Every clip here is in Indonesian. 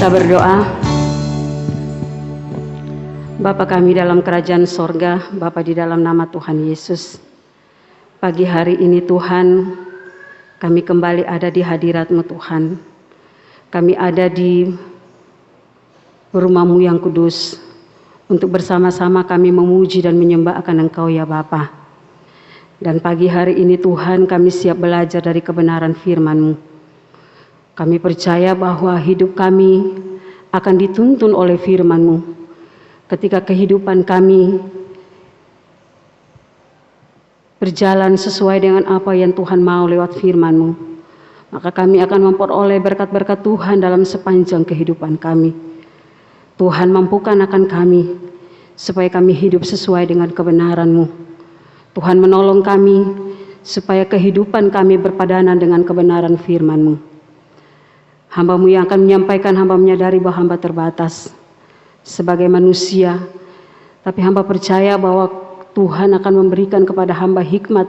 kita berdoa. Bapa kami dalam kerajaan sorga, Bapa di dalam nama Tuhan Yesus, pagi hari ini Tuhan, kami kembali ada di hadirat-Mu Tuhan. Kami ada di rumah-Mu yang kudus, untuk bersama-sama kami memuji dan menyembah akan Engkau ya Bapa. Dan pagi hari ini Tuhan, kami siap belajar dari kebenaran firman-Mu. Kami percaya bahwa hidup kami akan dituntun oleh firman-Mu. Ketika kehidupan kami berjalan sesuai dengan apa yang Tuhan mau lewat firman-Mu, maka kami akan memperoleh berkat-berkat Tuhan dalam sepanjang kehidupan kami. Tuhan mampukan akan kami, supaya kami hidup sesuai dengan kebenaran-Mu. Tuhan menolong kami, supaya kehidupan kami berpadanan dengan kebenaran firman-Mu. Hamba-Mu yang akan menyampaikan, hamba menyadari bahwa hamba terbatas sebagai manusia, tapi hamba percaya bahwa Tuhan akan memberikan kepada hamba hikmat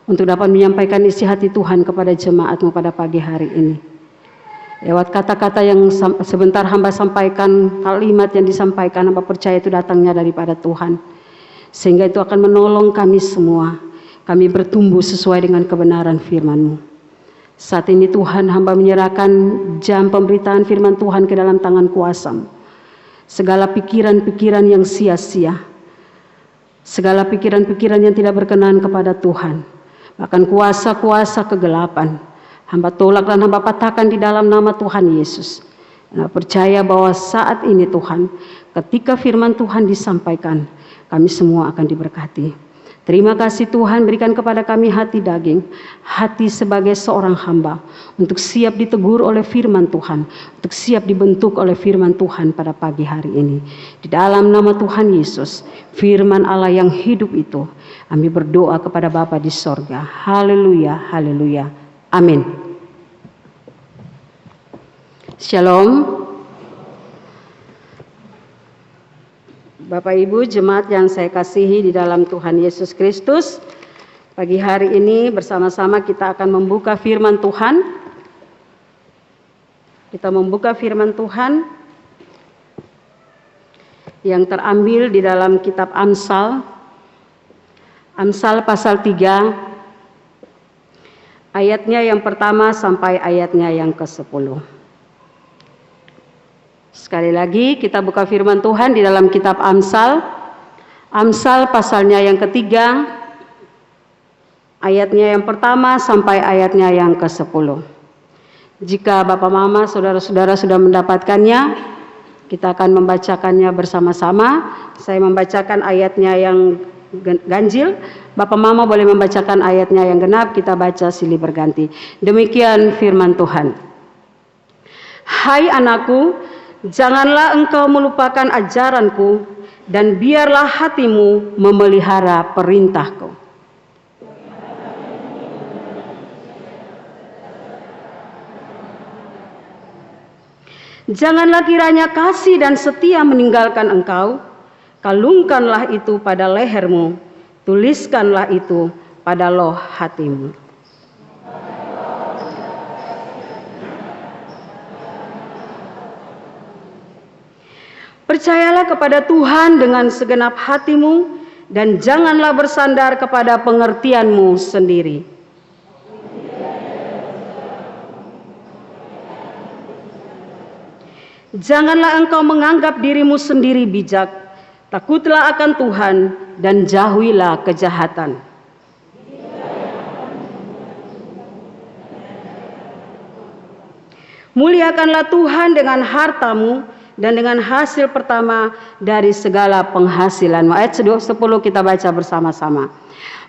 untuk dapat menyampaikan isi hati Tuhan kepada jemaat-Mu pada pagi hari ini. Lewat kata-kata yang sebentar hamba sampaikan, kalimat yang disampaikan, hamba percaya itu datangnya daripada Tuhan, sehingga itu akan menolong kami semua, kami bertumbuh sesuai dengan kebenaran firman-Mu. Saat ini Tuhan, hamba menyerahkan jam pemberitaan firman Tuhan ke dalam tangan kuasa-Mu. Segala pikiran-pikiran yang sia-sia, segala pikiran-pikiran yang tidak berkenan kepada Tuhan, bahkan kuasa-kuasa kegelapan, hamba tolak dan hamba patahkan di dalam nama Tuhan Yesus. Dan percaya bahwa saat ini Tuhan, ketika firman Tuhan disampaikan, kami semua akan diberkati. Terima kasih Tuhan, berikan kepada kami hati daging, hati sebagai seorang hamba, untuk siap ditegur oleh firman Tuhan, untuk siap dibentuk oleh firman Tuhan pada pagi hari ini. Di dalam nama Tuhan Yesus, firman Allah yang hidup itu, kami berdoa kepada Bapa di sorga. Haleluya, haleluya, amin. Shalom. Bapak Ibu jemaat yang saya kasihi di dalam Tuhan Yesus Kristus, pagi hari ini bersama-sama kita akan membuka firman Tuhan. Kita membuka firman Tuhan yang terambil di dalam kitab Amsal. Amsal pasal 3, ayatnya yang pertama sampai ayatnya yang ke-10. Sekali lagi kita buka firman Tuhan di dalam kitab Amsal. Amsal pasalnya yang ketiga, ayatnya yang pertama sampai ayatnya yang ke-10. Jika Bapak Mama, saudara-saudara sudah mendapatkannya, kita akan membacakannya bersama-sama. Saya membacakan ayatnya yang ganjil, Bapak Mama boleh membacakan ayatnya yang genap, kita baca silih berganti. Demikian firman Tuhan. Hai anakku, janganlah engkau melupakan ajaranku, dan biarlah hatimu memelihara perintahku. Janganlah kiranya kasih dan setia meninggalkan engkau, kalungkanlah itu pada lehermu, tuliskanlah itu pada loh hatimu. Percayalah kepada Tuhan dengan segenap hatimu, dan janganlah bersandar kepada pengertianmu sendiri. Janganlah engkau menganggap dirimu sendiri bijak, takutlah akan Tuhan dan jauhilah kejahatan. Muliakanlah Tuhan dengan hartamu dan dengan hasil pertama dari segala penghasilanmu. Ayat 10 kita baca bersama-sama.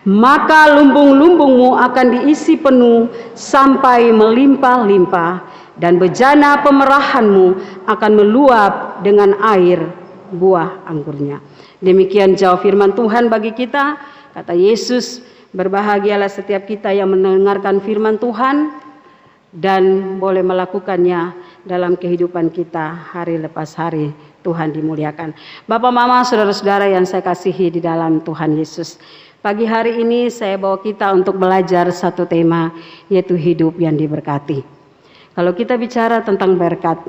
Maka lumbung-lumbungmu akan diisi penuh sampai melimpah-limpah, dan bejana pemerahanmu akan meluap dengan air buah anggurnya. Demikian jauh firman Tuhan bagi kita. Kata Yesus, berbahagialah setiap kita yang mendengarkan firman Tuhan dan boleh melakukannya dalam kehidupan kita hari lepas hari. Tuhan dimuliakan. Bapak, Mama, saudara-saudara yang saya kasihi di dalam Tuhan Yesus, pagi hari ini saya bawa kita untuk belajar satu tema, yaitu hidup yang diberkati. Kalau kita bicara tentang berkat,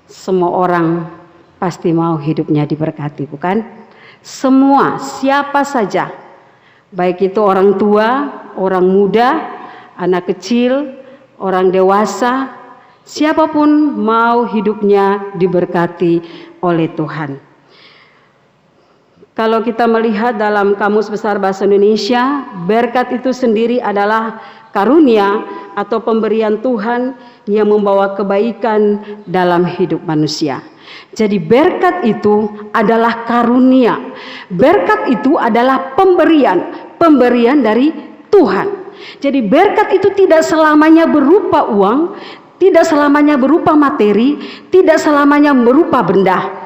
Semua orang pasti mau hidupnya diberkati, bukan? Semua, siapa saja, baik itu orang tua, orang muda, anak kecil, orang dewasa, siapapun mau hidupnya diberkati oleh Tuhan. Kalau kita melihat dalam Kamus Besar Bahasa Indonesia, berkat itu sendiri adalah karunia atau pemberian Tuhan yang membawa kebaikan dalam hidup manusia. Jadi berkat itu adalah karunia. Berkat itu adalah pemberian dari Tuhan. Jadi berkat itu tidak selamanya berupa uang, tidak selamanya berupa materi, tidak selamanya berupa benda.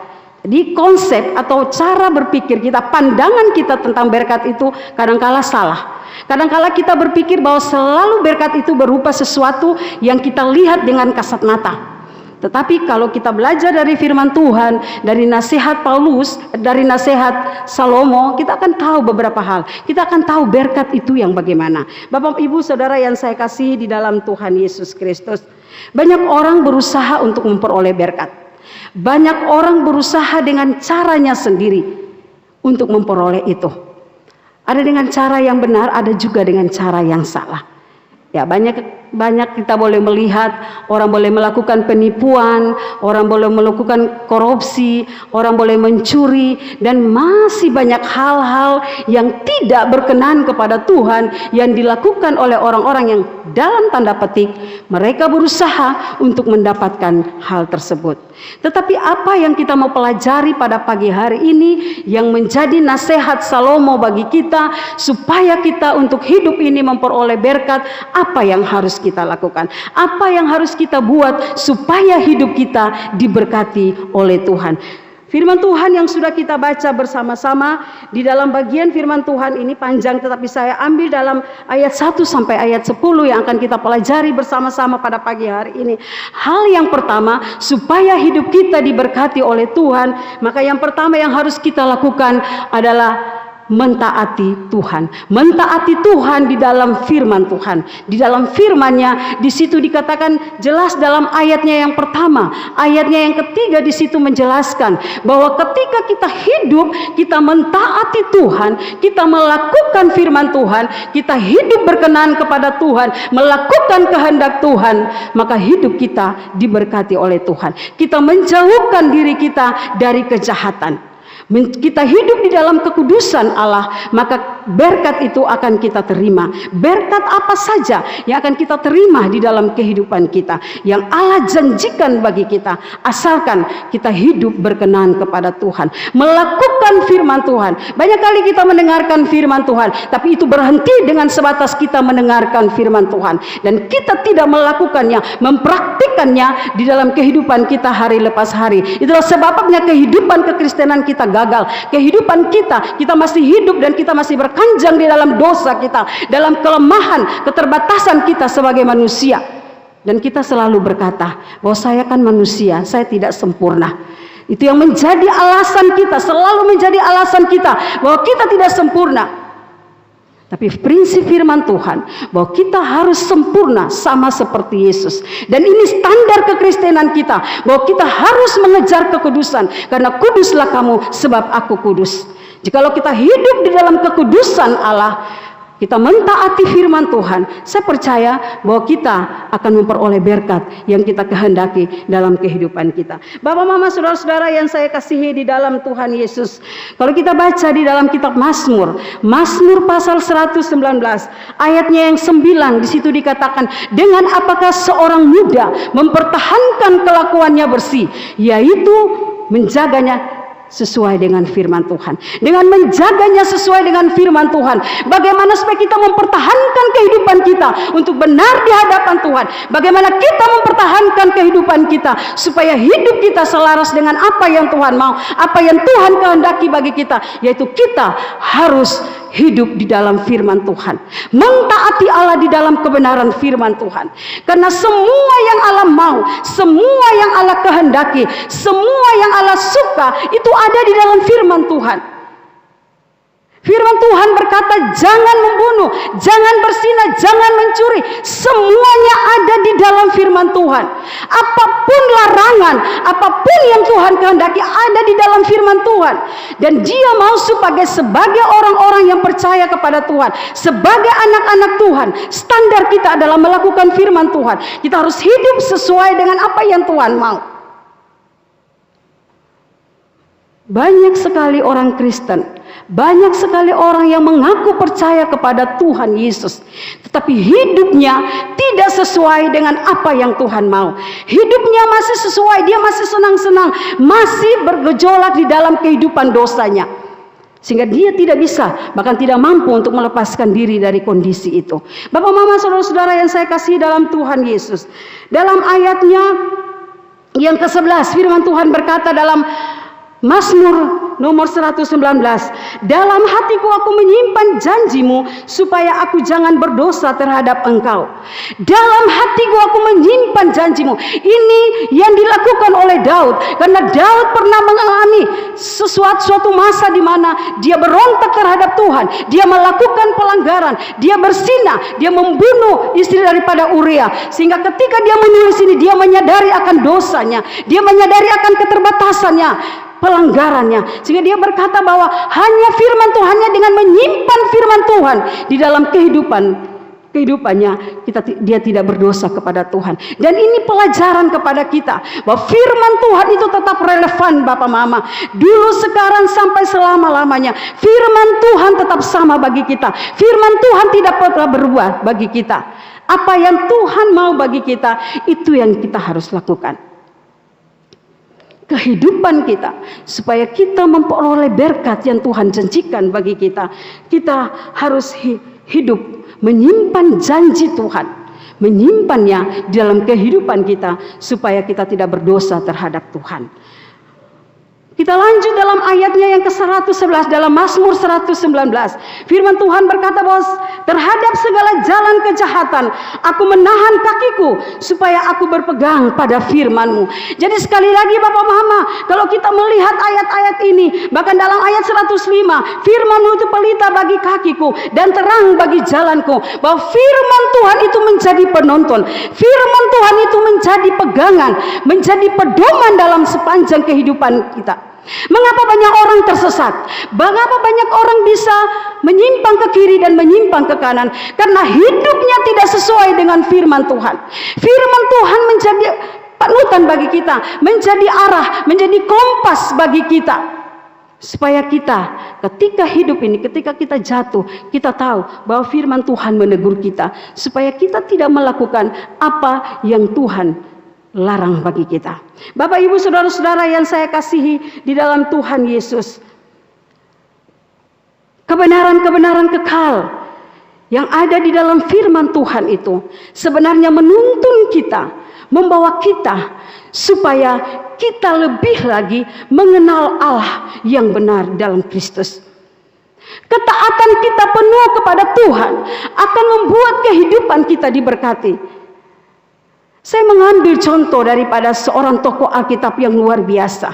Jadi konsep atau cara berpikir kita, pandangan kita tentang berkat itu kadangkala salah. Kadangkala kita berpikir bahwa selalu berkat itu berupa sesuatu yang kita lihat dengan kasat mata. Tetapi kalau kita belajar dari firman Tuhan, dari nasihat Paulus, dari nasihat Salomo, kita akan tahu beberapa hal. Kita akan tahu berkat itu yang bagaimana. Bapak, Ibu, Saudara yang saya kasihi di dalam Tuhan Yesus Kristus, banyak orang berusaha untuk memperoleh berkat. Banyak orang berusaha dengan caranya sendiri untuk memperoleh itu. Ada dengan cara yang benar, ada juga dengan cara yang salah. Ya, banyak kita boleh melihat orang boleh melakukan penipuan, orang boleh melakukan korupsi, orang boleh mencuri, dan masih banyak hal-hal yang tidak berkenan kepada Tuhan yang dilakukan oleh orang-orang yang dalam tanda petik mereka berusaha untuk mendapatkan hal tersebut. Tetapi apa yang kita mau pelajari pada pagi hari ini yang menjadi nasihat Salomo bagi kita supaya kita untuk hidup ini memperoleh berkat, apa yang harus kita lakukan? Apa yang harus kita buat supaya hidup kita diberkati oleh Tuhan? Firman Tuhan yang sudah kita baca bersama-sama di dalam bagian firman Tuhan ini panjang, tetapi saya ambil dalam ayat 1 sampai ayat 10 yang akan kita pelajari bersama-sama pada pagi hari ini. Hal yang pertama, supaya hidup kita diberkati oleh Tuhan, maka yang pertama yang harus kita lakukan adalah mentaati Tuhan. Mentaati Tuhan di dalam firman Tuhan. Di dalam firman-Nya, di situ dikatakan jelas dalam ayatnya yang pertama, ayatnya yang ketiga di situ menjelaskan bahwa ketika kita hidup, kita mentaati Tuhan, kita melakukan firman Tuhan, kita hidup berkenan kepada Tuhan, melakukan kehendak Tuhan, maka hidup kita diberkati oleh Tuhan. Kita menjauhkan diri kita dari kejahatan. Kita hidup di dalam kekudusan Allah, maka berkat itu akan kita terima. Berkat apa saja yang akan kita terima di dalam kehidupan kita, yang Allah janjikan bagi kita, asalkan kita hidup berkenan kepada Tuhan, melakukan firman Tuhan. Banyak kali kita mendengarkan firman Tuhan, tapi itu berhenti dengan sebatas kita mendengarkan firman Tuhan, dan kita tidak melakukannya, mempraktikannya di dalam kehidupan kita hari lepas hari. Itulah sebabnya kehidupan kekristenan kita gagal. Kehidupan kita masih hidup dan kita masih berkanjang di dalam dosa kita, dalam kelemahan, keterbatasan kita sebagai manusia. Dan kita selalu berkata bahwa saya kan manusia, saya tidak sempurna. Itu yang menjadi alasan kita, selalu menjadi alasan kita bahwa kita tidak sempurna. Tapi prinsip firman Tuhan bahwa kita harus sempurna sama seperti Yesus. Dan ini standar kekristenan kita, bahwa kita harus mengejar kekudusan, karena kuduslah kamu sebab aku kudus. Jikalau kita hidup di dalam kekudusan Allah, kita mentaati firman Tuhan, saya percaya bahwa kita akan memperoleh berkat yang kita kehendaki dalam kehidupan kita. Bapak, Mama, Saudara-saudara yang saya kasihi di dalam Tuhan Yesus, kalau kita baca di dalam kitab Mazmur pasal 119 ayatnya yang 9, di situ dikatakan, dengan apakah seorang muda mempertahankan kelakuannya bersih, yaitu menjaganya sesuai dengan firman Tuhan. Dengan menjaganya sesuai dengan firman Tuhan. Bagaimana supaya kita mempertahankan kehidupan kita untuk benar di hadapan Tuhan. Bagaimana kita mempertahankan kehidupan kita supaya hidup kita selaras dengan apa yang Tuhan mau, apa yang Tuhan kehendaki bagi kita, yaitu kita harus hidup di dalam firman Tuhan, mentaati Allah di dalam kebenaran firman Tuhan. Karena semua yang Allah mau, semua yang Allah kehendaki, semua yang Allah suka, itu ada di dalam firman Tuhan. Firman Tuhan berkata, jangan membunuh, jangan berzina, jangan mencuri. Semuanya ada di dalam firman Tuhan. Apapun larangan, apapun yang Tuhan kehendaki ada di dalam firman Tuhan. Dan Dia mau sebagai orang-orang yang percaya kepada Tuhan, sebagai anak-anak Tuhan, standar kita adalah melakukan firman Tuhan. Kita harus hidup sesuai dengan apa yang Tuhan mau. Banyak sekali orang Kristen, banyak sekali orang yang mengaku percaya kepada Tuhan Yesus, tetapi hidupnya tidak sesuai dengan apa yang Tuhan mau. Hidupnya masih sesuai, dia masih senang-senang, masih bergejolak di dalam kehidupan dosanya, sehingga dia tidak bisa, bahkan tidak mampu untuk melepaskan diri dari kondisi itu. Bapak, mama, saudara-saudara yang saya kasih dalam Tuhan Yesus, dalam ayatnya yang ke-11 firman Tuhan berkata dalam Mazmur nomor 119, dalam hatiku aku menyimpan janjimu supaya aku jangan berdosa terhadap engkau. Dalam hatiku aku menyimpan janjimu. Ini yang dilakukan oleh Daud, karena Daud pernah mengalami suatu masa di mana dia berontak terhadap Tuhan, dia melakukan pelanggaran, dia berzina, dia membunuh istri daripada Uria, sehingga ketika dia menulis ini dia menyadari akan dosanya, dia menyadari akan keterbatasannya, pelanggarannya, sehingga dia berkata bahwa hanya firman Tuhan, hanya dengan menyimpan firman Tuhan di dalam kehidupannya dia tidak berdosa kepada Tuhan. Dan ini pelajaran kepada kita bahwa firman Tuhan itu tetap relevan, Bapak Mama, dulu, sekarang, sampai selama-lamanya. Firman Tuhan tetap sama bagi kita. Firman Tuhan tidak pernah berubah bagi kita. Apa yang Tuhan mau bagi kita, itu yang kita harus lakukan. Kehidupan kita, supaya kita memperoleh berkat yang Tuhan janjikan bagi kita, kita harus hidup menyimpan janji Tuhan, menyimpannya di dalam kehidupan kita, supaya kita tidak berdosa terhadap Tuhan. Kita lanjut dalam ayatnya yang ke-111 dalam Mazmur 119. Firman Tuhan berkata bahwa terhadap segala jalan kejahatan aku menahan kakiku supaya aku berpegang pada firman-Mu. Jadi sekali lagi Bapak Mama, kalau kita melihat ayat-ayat ini, bahkan dalam ayat 105, firman-Mu itu pelita bagi kakiku dan terang bagi jalanku. Bahwa firman Tuhan itu menjadi penonton, firman Tuhan itu menjadi pegangan, menjadi pedoman dalam sepanjang kehidupan kita. Mengapa banyak orang tersesat? Mengapa banyak orang bisa menyimpang ke kiri dan menyimpang ke kanan? Karena hidupnya tidak sesuai dengan firman Tuhan. Firman Tuhan menjadi panutan bagi kita, menjadi arah, menjadi kompas bagi kita, supaya kita ketika hidup ini, ketika kita jatuh, kita tahu bahwa firman Tuhan menegur kita, supaya kita tidak melakukan apa yang Tuhan larang bagi kita. Bapak, Ibu, saudara-saudara yang saya kasihi di dalam Tuhan Yesus, kebenaran-kebenaran kekal yang ada di dalam firman Tuhan itu sebenarnya menuntun kita, membawa kita supaya kita lebih lagi mengenal Allah yang benar dalam Kristus. Ketaatan kita penuh kepada Tuhan akan membuat kehidupan kita diberkati. Saya mengambil contoh daripada seorang tokoh Alkitab yang luar biasa,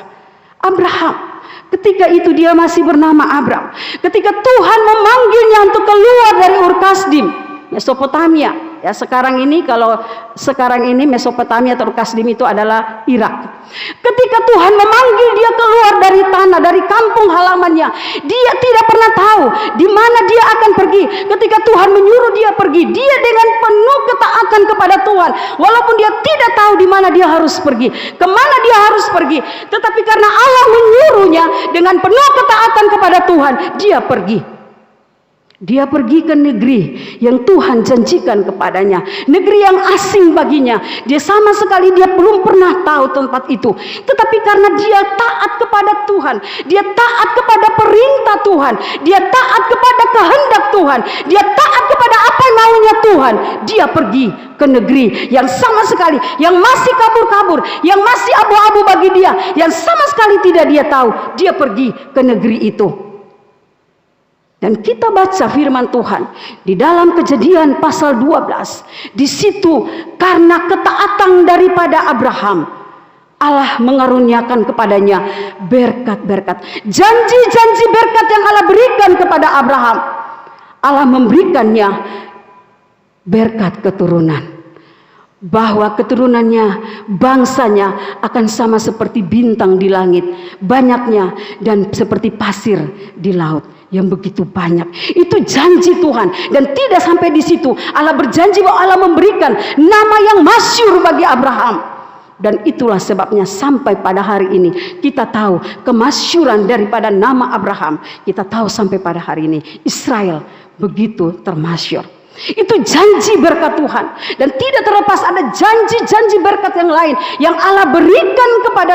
Abraham. Ketika itu dia masih bernama Abram. Ketika Tuhan memanggilnya untuk keluar dari Ur Kasdim, Mesopotamia. Ya, sekarang ini Mesopotamia atau Ur Kasdim itu adalah Irak. Ketika Tuhan memanggil dia keluar dari tanah, dari kampung halamannya, dia tidak pernah tahu di mana dia akan pergi. Ketika Tuhan menyuruh dia pergi, dia dengan penuh ketaatan kepada Tuhan, walaupun dia tidak tahu di mana dia harus pergi, kemana dia harus pergi, tetapi karena Allah menyuruhnya dengan penuh ketaatan kepada Tuhan, dia pergi. Dia pergi ke negeri yang Tuhan janjikan kepadanya, negeri yang asing baginya. Dia sama sekali belum pernah tahu tempat itu. Tetapi karena dia taat kepada Tuhan, dia taat kepada perintah Tuhan, dia taat kepada kehendak Tuhan, dia taat kepada apa yang maunya Tuhan, dia pergi ke negeri yang sama sekali, yang masih kabur-kabur, yang masih abu-abu bagi dia, yang sama sekali tidak dia tahu. Dia pergi ke negeri itu. Dan kita baca firman Tuhan di dalam Kejadian pasal 12. Di situ karena ketaatan daripada Abraham, Allah mengaruniakan kepadanya berkat-berkat. Janji-janji berkat yang Allah berikan kepada Abraham, Allah memberikannya berkat keturunan. Bahwa keturunannya, bangsanya akan sama seperti bintang di langit, banyaknya, dan seperti pasir di laut yang begitu banyak. Itu janji Tuhan. Dan tidak sampai di situ, Allah berjanji bahwa Allah memberikan nama yang masyhur bagi Abraham. Dan itulah sebabnya sampai pada hari ini kita tahu kemasyhuran daripada nama Abraham. Kita tahu sampai pada hari ini Israel begitu termasyhur. Itu janji berkat Tuhan. Dan tidak terlepas ada janji-janji berkat yang lain yang Allah berikan kepada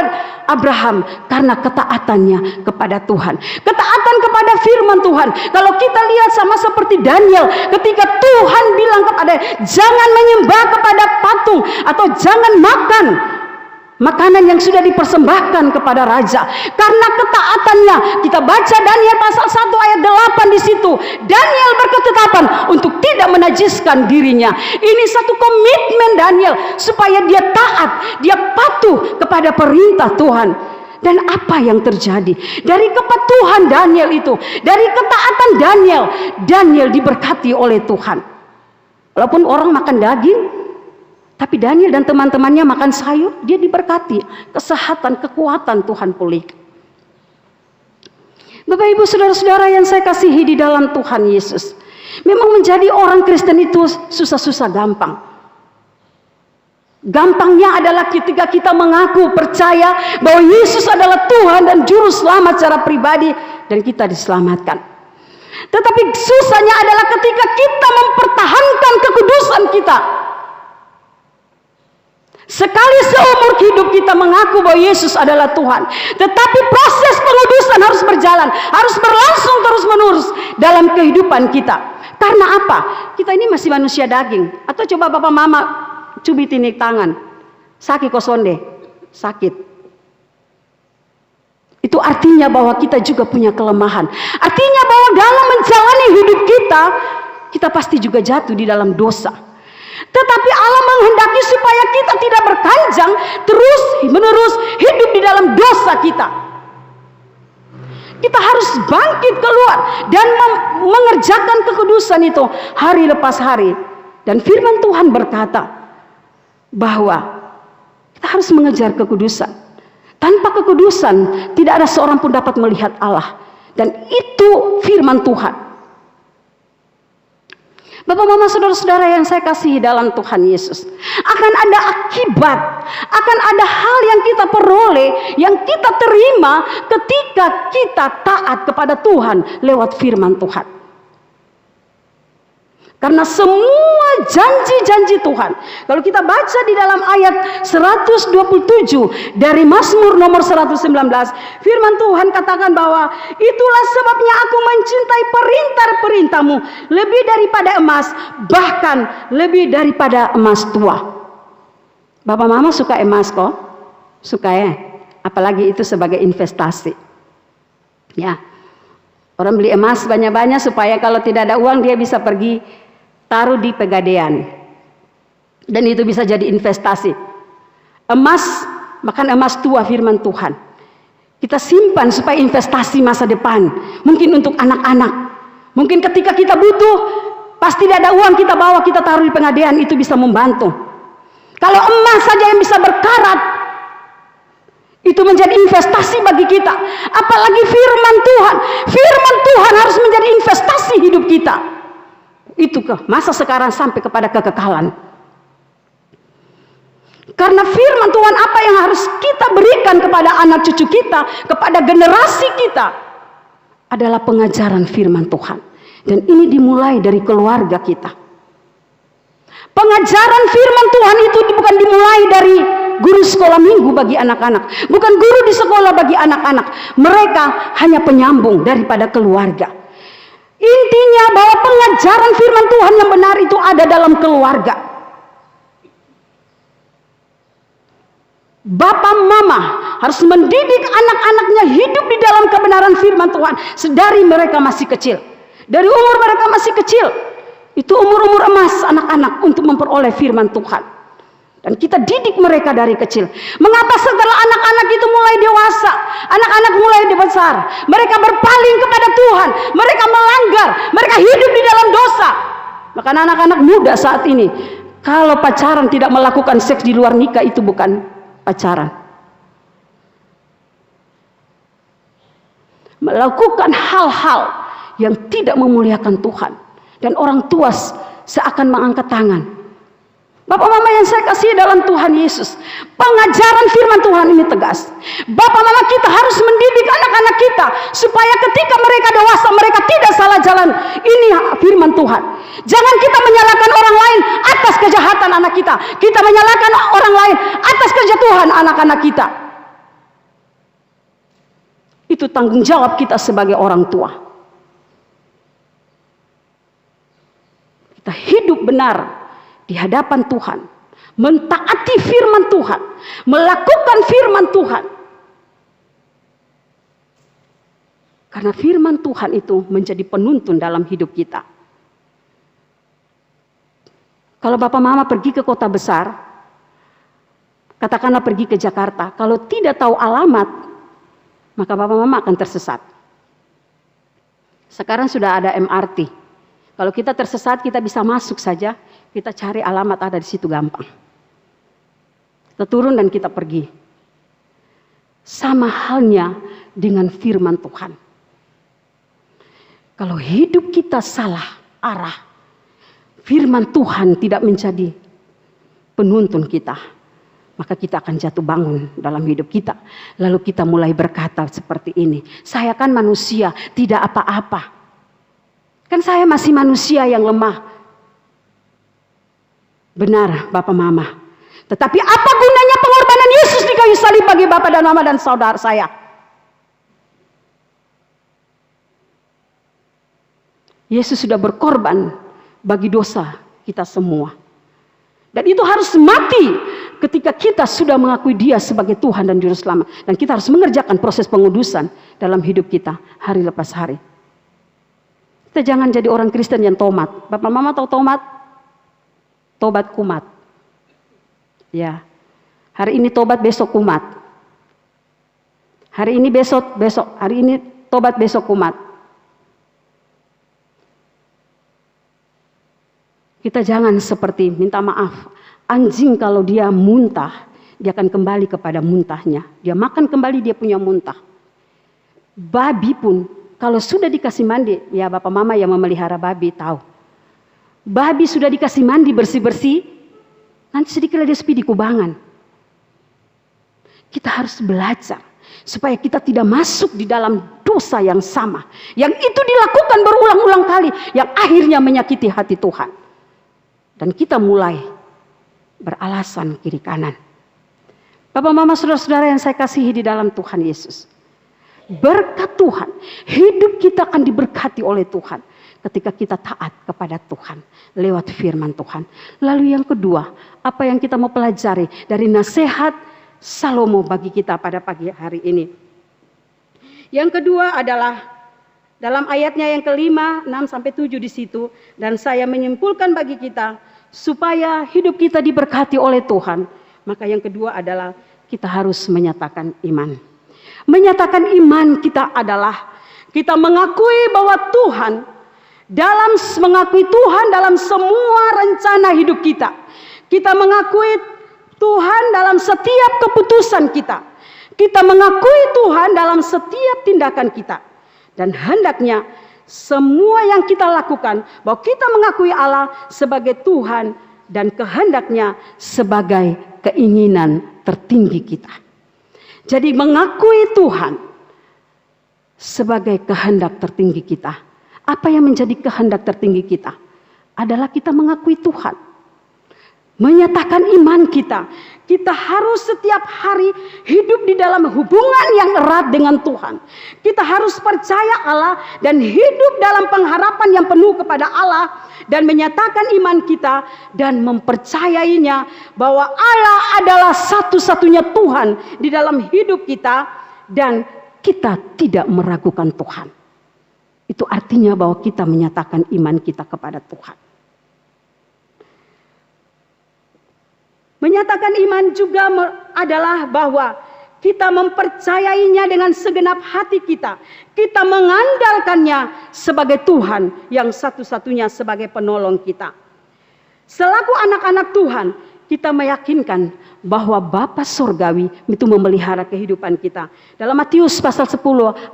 Abraham karena ketaatannya kepada Tuhan, ketaatan kepada firman Tuhan. Kalau kita lihat sama seperti Daniel, ketika Tuhan bilang kepada jangan menyembah kepada patung atau jangan makan makanan yang sudah dipersembahkan kepada raja. Karena ketaatannya, kita baca Daniel pasal 1 ayat 8 di situ. Daniel berketetapan untuk tidak menajiskan dirinya. Ini satu komitmen Daniel supaya dia taat, dia patuh kepada perintah Tuhan. Dan apa yang terjadi? Dari kepatuhan Daniel itu, dari ketaatan Daniel, Daniel diberkati oleh Tuhan. Walaupun orang makan daging, tapi Daniel dan teman-temannya makan sayur, dia diberkati. Kesehatan, kekuatan Tuhan pulih. Bapak Ibu saudara-saudara yang saya kasihi di dalam Tuhan Yesus, memang menjadi orang Kristen itu susah-susah gampang. Gampangnya adalah ketika kita mengaku percaya bahwa Yesus adalah Tuhan dan Juru Selamat secara pribadi dan kita diselamatkan. Tetapi susahnya adalah ketika kita mempertahankan kekudusan kita. Sekali seumur hidup kita mengaku bahwa Yesus adalah Tuhan, tetapi proses pengudusan harus berjalan, harus berlangsung terus-menerus dalam kehidupan kita. Karena apa? Kita ini masih manusia daging. Atau coba Bapak Mama cubit ini tangan, sakit kosonde, sakit. Itu artinya bahwa kita juga punya kelemahan. Artinya bahwa dalam menjalani hidup kita, kita pasti juga jatuh di dalam dosa. Tetapi Allah menghendaki supaya kita tidak berkanjang terus menerus hidup di dalam dosa kita. Kita harus bangkit keluar dan mengerjakan kekudusan itu hari lepas hari. Dan firman Tuhan berkata bahwa kita harus mengejar kekudusan. Tanpa kekudusan tidak ada seorang pun dapat melihat Allah. Dan itu firman Tuhan. Bapak Mama saudara-saudara yang saya kasihi dalam Tuhan Yesus, akan ada akibat, akan ada hal yang kita peroleh, yang kita terima ketika kita taat kepada Tuhan lewat firman Tuhan. Karena semua janji-janji Tuhan, kalau kita baca di dalam ayat 127 dari Mazmur nomor 119, firman Tuhan katakan bahwa itulah sebabnya aku mencintai perintah-perintahmu lebih daripada emas, bahkan lebih daripada emas tua. Bapak Mama suka emas kok? Suka ya? Apalagi itu sebagai investasi. Ya. Orang beli emas banyak-banyak supaya kalau tidak ada uang dia bisa pergi taruh di Pegadaian. Dan itu bisa jadi investasi. Emas, makan emas tua firman Tuhan. Kita simpan supaya investasi masa depan. Mungkin untuk anak-anak. Mungkin ketika kita butuh, pas tidak ada uang kita bawa, kita taruh di Pegadaian, itu bisa membantu. Kalau emas saja yang bisa berkarat, itu menjadi investasi bagi kita. Apalagi firman Tuhan. Firman Tuhan harus menjadi investasi hidup kita. Itu ke masa sekarang sampai kepada kekekalan. Karena firman Tuhan apa yang harus kita berikan kepada anak cucu kita, kepada generasi kita, adalah pengajaran firman Tuhan. Dan ini dimulai dari keluarga kita. Pengajaran firman Tuhan itu bukan dimulai dari guru sekolah minggu bagi anak-anak, bukan guru di sekolah bagi anak-anak. Mereka hanya penyambung daripada keluarga. Intinya bahwa pengajaran firman Tuhan yang benar itu ada dalam keluarga. Bapak mama harus mendidik anak-anaknya hidup di dalam kebenaran firman Tuhan sedari mereka masih kecil. Dari umur mereka masih kecil, itu umur-umur emas anak-anak untuk memperoleh firman Tuhan. Dan kita didik mereka dari kecil. Mengapa setelah anak-anak itu mulai dewasa, anak-anak mulai besar, mereka berpaling kepada Tuhan, mereka melanggar, mereka hidup di dalam dosa. Maka anak-anak muda saat ini, kalau pacaran tidak melakukan seks di luar nikah, itu bukan pacaran. Melakukan hal-hal yang tidak memuliakan Tuhan. Dan orang tua seakan mengangkat tangan. Bapak mama yang saya kasih dalam Tuhan Yesus, pengajaran firman Tuhan ini tegas. Bapak mama kita harus mendidik anak-anak kita supaya ketika mereka dewasa mereka tidak salah jalan. Ini firman Tuhan. Jangan kita menyalahkan orang lain atas kejahatan anak kita. Kita menyalahkan orang lain atas kejatuhan anak-anak kita. Itu tanggung jawab kita sebagai orang tua. Kita hidup benar di hadapan Tuhan, mentaati firman Tuhan, melakukan firman Tuhan. Karena firman Tuhan itu menjadi penuntun dalam hidup kita. Kalau bapak mama pergi ke kota besar, katakanlah pergi ke Jakarta, kalau tidak tahu alamat, maka bapak mama akan tersesat. Sekarang sudah ada MRT. Kalau kita tersesat, kita bisa masuk saja. Kita cari alamat ada di situ gampang. Kita turun dan kita pergi. Sama halnya dengan firman Tuhan. Kalau hidup kita salah arah, firman Tuhan tidak menjadi penuntun kita, maka kita akan jatuh bangun dalam hidup kita. Lalu kita mulai berkata seperti ini, saya kan manusia, tidak apa-apa. Kan saya masih manusia yang lemah. Benar Bapak Mama. Tetapi apa gunanya pengorbanan Yesus di kayu salib bagi Bapak dan Mama dan saudara saya? Yesus sudah berkorban bagi dosa kita semua. Dan itu harus mati ketika kita sudah mengakui Dia sebagai Tuhan dan Juru Selamat. Dan kita harus mengerjakan proses pengudusan dalam hidup kita hari lepas hari. Kita jangan jadi orang Kristen yang tomat. Bapak Mama tahu tomat? Tobat kumat. Ya. Hari ini tobat, besok kumat. Hari ini besok. Hari ini tobat, besok kumat. Kita jangan seperti minta maaf. Anjing kalau dia muntah, dia akan kembali kepada muntahnya. Dia makan kembali, dia punya muntah. Babi pun kalau sudah dikasih mandi, ya Bapak Mama yang memelihara babi tahu. Babi sudah dikasih mandi bersih-bersih, nanti sedikit lagi dia sepi di kubangan. Kita harus belajar supaya kita tidak masuk di dalam dosa yang sama. Yang itu dilakukan berulang-ulang kali, yang akhirnya menyakiti hati Tuhan. Dan kita mulai beralasan kiri kanan. Bapak mama saudara-saudara yang saya kasihi di dalam Tuhan Yesus. Berkat Tuhan, hidup kita akan diberkati oleh Tuhan. Ketika kita taat kepada Tuhan lewat firman Tuhan. Lalu yang kedua, apa yang kita mau pelajari dari nasihat Salomo bagi kita pada pagi hari ini. Yang kedua adalah dalam ayatnya yang kelima, 6-7 di situ. Dan saya menyimpulkan bagi kita supaya hidup kita diberkati oleh Tuhan. Maka yang kedua adalah kita harus menyatakan iman. Menyatakan iman kita adalah kita mengakui bahwa Tuhan mengakui Tuhan dalam semua rencana hidup kita. Kita mengakui Tuhan dalam setiap keputusan kita. Kita mengakui Tuhan dalam setiap tindakan kita. Dan hendaknya semua yang kita lakukan, bahwa kita mengakui Allah sebagai Tuhan dan kehendaknya sebagai keinginan tertinggi kita. Jadi mengakui Tuhan sebagai kehendak tertinggi kita. Apa yang menjadi kehendak tertinggi kita? Adalah kita mengakui Tuhan. Menyatakan iman kita. Kita harus setiap hari hidup di dalam hubungan yang erat dengan Tuhan. Kita harus percaya Allah dan hidup dalam pengharapan yang penuh kepada Allah. Dan menyatakan iman kita dan mempercayainya bahwa Allah adalah satu-satunya Tuhan di dalam hidup kita. Dan kita tidak meragukan Tuhan. Itu artinya bahwa kita menyatakan iman kita kepada Tuhan. Menyatakan iman juga adalah bahwa kita mempercayainya dengan segenap hati kita. Kita mengandalkannya sebagai Tuhan yang satu-satunya sebagai penolong kita. Selaku anak-anak Tuhan, kita meyakinkan bahwa Bapa Surgawi itu memelihara kehidupan kita. Dalam Matius pasal 10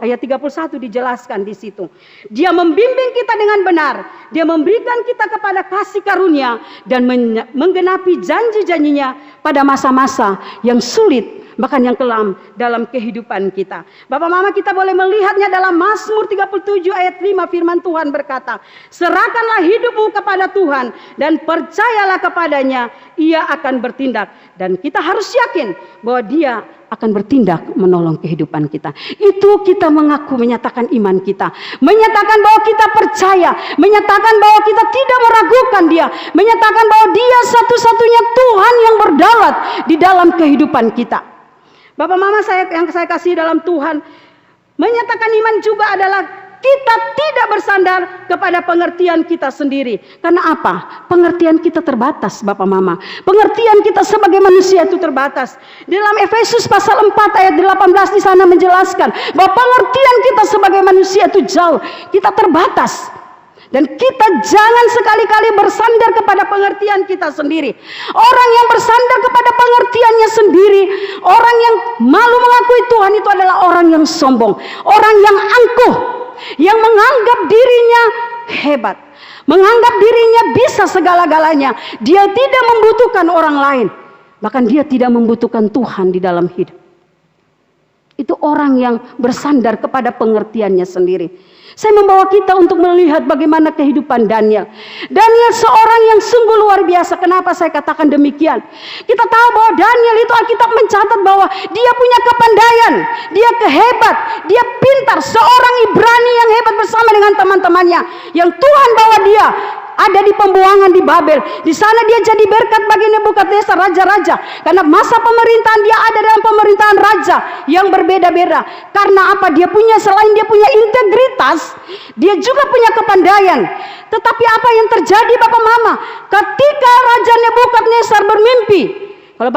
ayat 31 dijelaskan di situ. Dia membimbing kita dengan benar. Dia memberikan kita kepada kasih karunia dan menggenapi janji-janjinya pada masa-masa yang sulit, bahkan yang kelam dalam kehidupan kita. Bapak Mama, kita boleh melihatnya dalam Mazmur 37 ayat 5, firman Tuhan berkata, serahkanlah hidupmu kepada Tuhan dan percayalah kepadanya, ia akan bertindak. Dan kita harus yakin bahwa dia akan bertindak menolong kehidupan kita. Itu kita mengaku, menyatakan iman kita, menyatakan bahwa kita percaya, menyatakan bahwa kita tidak meragukan dia, menyatakan bahwa dia satu-satunya Tuhan yang berdaulat di dalam kehidupan kita. Bapak Mama yang saya kasih dalam Tuhan, menyatakan iman juga adalah kita tidak bersandar kepada pengertian kita sendiri. Karena apa? Pengertian kita terbatas, Bapak Mama. Pengertian kita sebagai manusia itu terbatas. Di dalam Efesus pasal 4 ayat 18 di sana menjelaskan bahwa pengertian kita sebagai manusia itu jauh, kita terbatas. Dan kita jangan sekali-kali bersandar kepada pengertian kita sendiri. Orang yang bersandar kepada pengertiannya sendiri, orang yang malu mengakui Tuhan, itu adalah orang yang sombong, orang yang angkuh, yang menganggap dirinya hebat, menganggap dirinya bisa segala-galanya. Dia tidak membutuhkan orang lain, bahkan dia tidak membutuhkan Tuhan di dalam hidup. Itu orang yang bersandar kepada pengertiannya sendiri. Saya membawa kita untuk melihat bagaimana kehidupan Daniel. Daniel seorang yang sungguh luar biasa. Kenapa saya katakan demikian? Kita tahu bahwa Daniel itu, Alkitab mencatat bahwa dia punya kepandaian, dia kehebat, dia pintar, seorang Ibrani yang hebat bersama dengan teman-temannya. Yang Tuhan bawa dia ada di pembuangan di Babel. Di sana dia jadi berkat bagi Nebukadnezar, raja-raja. Karena masa pemerintahan dia ada dalam pemerintahan raja yang berbeda-beda. Karena apa? Selain dia punya integritas, dia juga punya kepandaian. Tetapi apa yang terjadi, Bapak Mama? Ketika Raja Nebukadnezar bermimpi. Kalau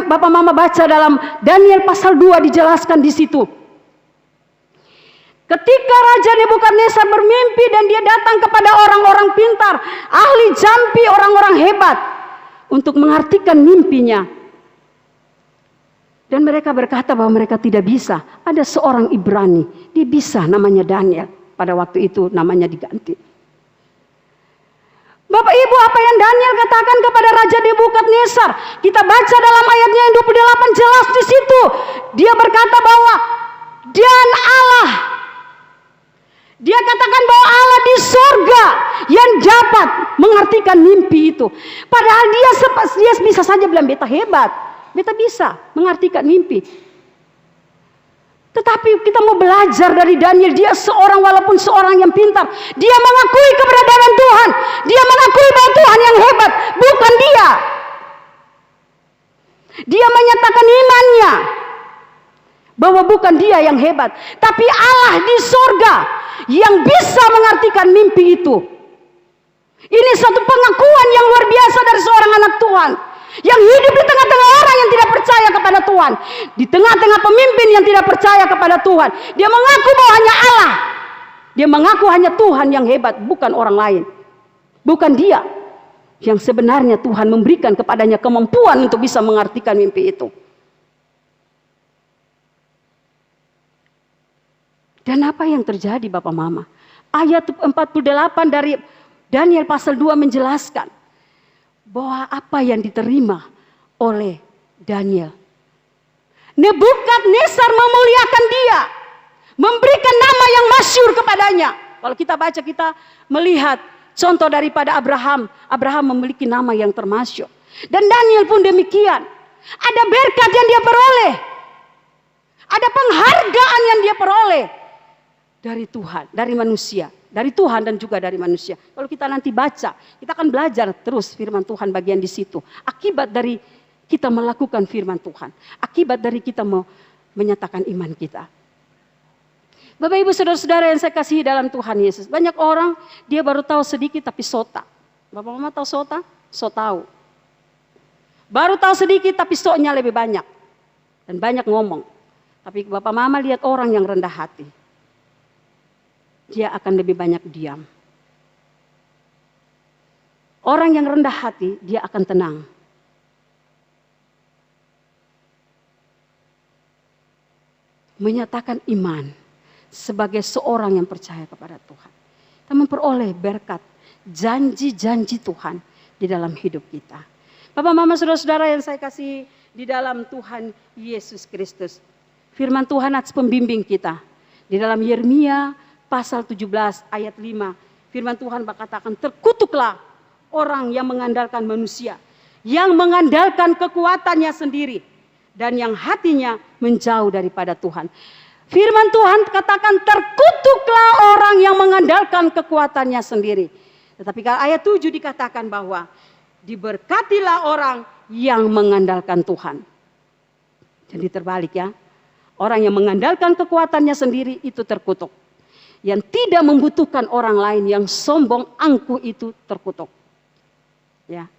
Bapak Mama baca dalam Daniel pasal 2 dijelaskan di situ. Ketika Raja Nebukadnezar bermimpi dan dia datang kepada orang-orang pintar, ahli jampi, orang-orang hebat untuk mengartikan mimpinya. Dan mereka berkata bahwa mereka tidak bisa. Ada seorang Ibrani, dia bisa, namanya Daniel. Pada waktu itu namanya diganti. Bapak Ibu, apa yang Daniel katakan kepada Raja Nebukadnezar? Kita baca dalam ayatnya yang 28 jelas di situ. Dia berkata bahwa dan Allah, dia katakan bahwa Allah di surga yang dapat mengartikan mimpi itu. Padahal dia bisa saja bilang beta hebat, beta bisa mengartikan mimpi. Tetapi kita mau belajar dari Daniel. Dia walaupun seorang yang pintar, dia mengakui keberadaan Tuhan. Dia mengakui bahwa Tuhan yang hebat, bukan dia. Dia menyatakan imannya bahwa bukan dia yang hebat, tapi Allah di surga yang bisa mengartikan mimpi itu. Ini satu pengakuan yang luar biasa dari seorang anak Tuhan yang hidup di tengah-tengah orang yang tidak percaya kepada Tuhan, di tengah-tengah pemimpin yang tidak percaya kepada Tuhan. Dia mengaku bahwa hanya Allah, dia mengaku hanya Tuhan yang hebat, bukan orang lain, bukan dia yang sebenarnya Tuhan memberikan kepadanya kemampuan untuk bisa mengartikan mimpi itu. Dan apa yang terjadi, Bapak Mama? Ayat 48 dari Daniel pasal 2 menjelaskan bahwa apa yang diterima oleh Daniel. Nebukadnezar memuliakan dia, memberikan nama yang masyhur kepadanya. Kalau kita baca, kita melihat contoh daripada Abraham. Abraham memiliki nama yang termasyhur. Dan Daniel pun demikian. Ada berkat yang dia peroleh, ada penghargaan yang dia peroleh dari Tuhan, dari manusia, dari Tuhan dan juga dari manusia. Kalau kita nanti baca, kita akan belajar terus firman Tuhan bagian di situ. Akibat dari kita melakukan firman Tuhan, akibat dari kita menyatakan iman kita. Bapak Ibu saudara-saudara yang saya kasihi dalam Tuhan Yesus, banyak orang dia baru tahu sedikit tapi sota. Bapak Mama tahu sota? So tahu. Baru tahu sedikit tapi soknya lebih banyak. Dan banyak ngomong. Tapi Bapak Mama lihat orang yang rendah hati. Dia akan lebih banyak diam. Orang yang rendah hati, dia akan tenang. Menyatakan iman sebagai seorang yang percaya kepada Tuhan. Kita memperoleh berkat, janji-janji Tuhan di dalam hidup kita. Bapak, Mama, saudara-saudara yang saya kasih di dalam Tuhan Yesus Kristus. Firman Tuhan atas pembimbing kita. Di dalam Yeremia pasal 17 ayat 5. Firman Tuhan berkatakan, terkutuklah orang yang mengandalkan manusia. Yang mengandalkan kekuatannya sendiri. Dan yang hatinya menjauh daripada Tuhan. Firman Tuhan katakan terkutuklah orang yang mengandalkan kekuatannya sendiri. Tetapi kalau ayat 7 dikatakan bahwa diberkatilah orang yang mengandalkan Tuhan. Jadi terbalik ya. Orang yang mengandalkan kekuatannya sendiri itu terkutuk. Yang tidak membutuhkan orang lain, yang sombong, angkuh itu terkutuk. Ya.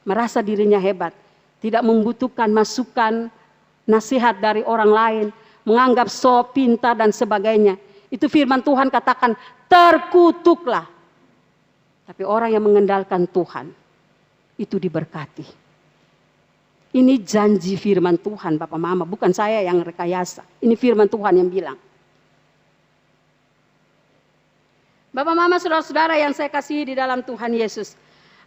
Merasa dirinya hebat. Tidak membutuhkan masukan, nasihat dari orang lain. Menganggap so, pintar dan sebagainya. Itu firman Tuhan katakan terkutuklah. Tapi orang yang mengandalkan Tuhan itu diberkati. Ini janji firman Tuhan Bapak Mama, bukan saya yang rekayasa. Ini firman Tuhan yang bilang. Bapak Mama, saudara-saudara yang saya kasih di dalam Tuhan Yesus.